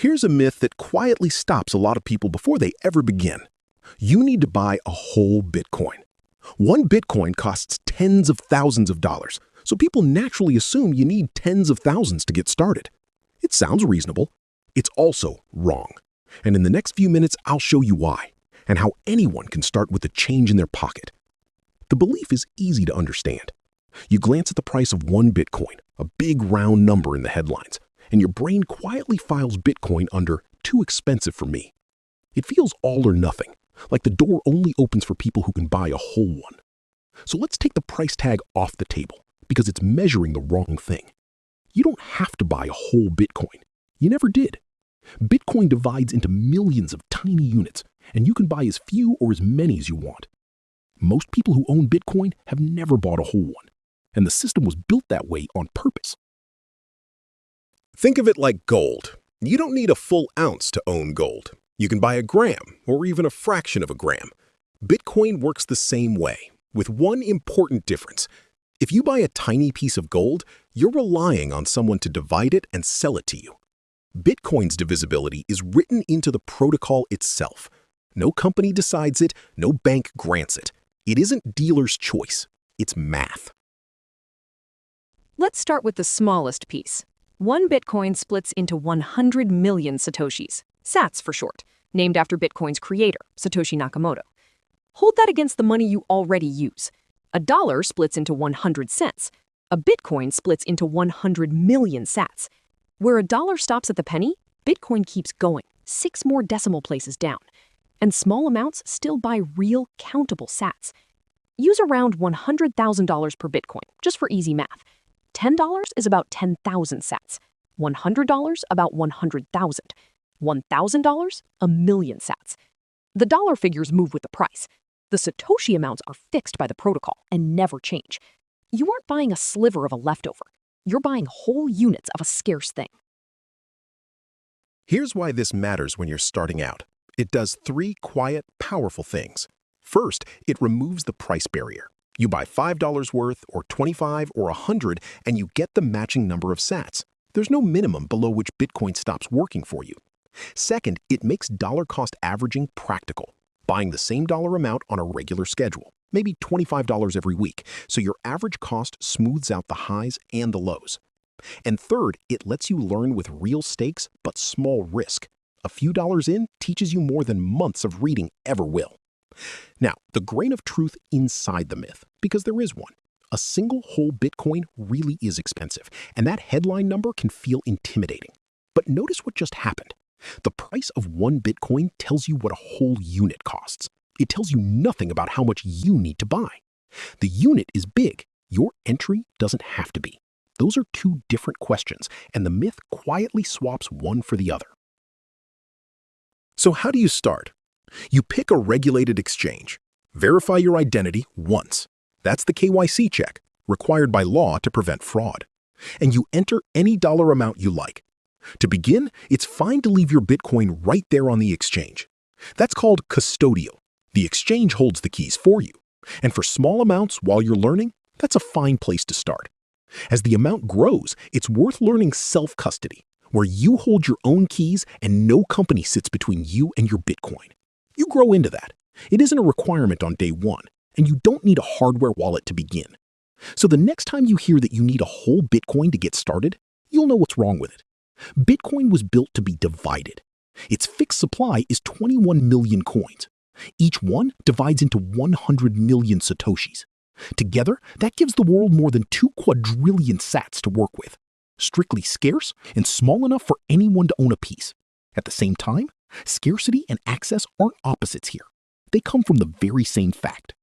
Here's a myth that quietly stops a lot of people before they ever begin. You need to buy a whole Bitcoin. One Bitcoin costs tens of thousands of dollars, so people naturally assume you need tens of thousands to get started. It sounds reasonable. It's also wrong. And in the next few minutes, I'll show you why, and how anyone can start with a change in their pocket. The belief is easy to understand. You glance at the price of one Bitcoin, a big round number in the headlines, and your brain quietly files Bitcoin under "too expensive for me." It feels all or nothing, like the door only opens for people who can buy a whole one. So let's take the price tag off the table, because it's measuring the wrong thing. You don't have to buy a whole Bitcoin. You never did. Bitcoin divides into millions of tiny units, and you can buy as few or as many as you want. Most people who own Bitcoin have never bought a whole one, and the system was built that way on purpose. Think of it like gold. You don't need a full ounce to own gold. You can buy a gram or even a fraction of a gram. Bitcoin works the same way, with one important difference. If you buy a tiny piece of gold, you're relying on someone to divide it and sell it to you. Bitcoin's divisibility is written into the protocol itself. No company decides it, no bank grants it. It isn't dealer's choice, it's math. Let's start with the smallest piece. One Bitcoin splits into 100 million satoshis, sats for short, named after Bitcoin's creator, Satoshi Nakamoto. Hold that against the money you already use. A dollar splits into 100 cents. A Bitcoin splits into 100 million sats. Where a dollar stops at the penny, Bitcoin keeps going, 6 more decimal places down. And small amounts still buy real, countable sats. Use around $100,000 per Bitcoin, just for easy math. $10 is about 10,000 sats. $100 about 100,000. $1,000, a million sats. The dollar figures move with the price. The Satoshi amounts are fixed by the protocol and never change. You aren't buying a sliver of a leftover. You're buying whole units of a scarce thing. Here's why this matters when you're starting out. It does 3 quiet, powerful things. First, it removes the price barrier. You buy $5 worth, or 25, or 100, and you get the matching number of sats. There's no minimum below which Bitcoin stops working for you. Second, it makes dollar-cost averaging practical, buying the same dollar amount on a regular schedule, maybe $25 every week, so your average cost smooths out the highs and the lows. And third, it lets you learn with real stakes but small risk. A few dollars in teaches you more than months of reading ever will. Now, the grain of truth inside the myth, because there is one. A single whole Bitcoin really is expensive, and that headline number can feel intimidating. But notice what just happened. The price of one Bitcoin tells you what a whole unit costs. It tells you nothing about how much you need to buy. The unit is big. Your entry doesn't have to be. Those are 2 different questions, and the myth quietly swaps one for the other. So how do you start? You pick a regulated exchange. Verify your identity once. That's the KYC check, required by law to prevent fraud. And you enter any dollar amount you like. To begin, it's fine to leave your Bitcoin right there on the exchange. That's called custodial. The exchange holds the keys for you. And for small amounts while you're learning, that's a fine place to start. As the amount grows, it's worth learning self-custody, where you hold your own keys and no company sits between you and your Bitcoin. You grow into that. It isn't a requirement on day one, and you don't need a hardware wallet to begin. So the next time you hear that you need a whole Bitcoin to get started, you'll know what's wrong with it. Bitcoin was built to be divided. Its fixed supply is 21 million coins. Each one divides into 100 million satoshis. Together, that gives the world more than 2 quadrillion sats to work with. Strictly scarce and small enough for anyone to own a piece. At the same time, scarcity and access aren't opposites here. They come from the very same fact.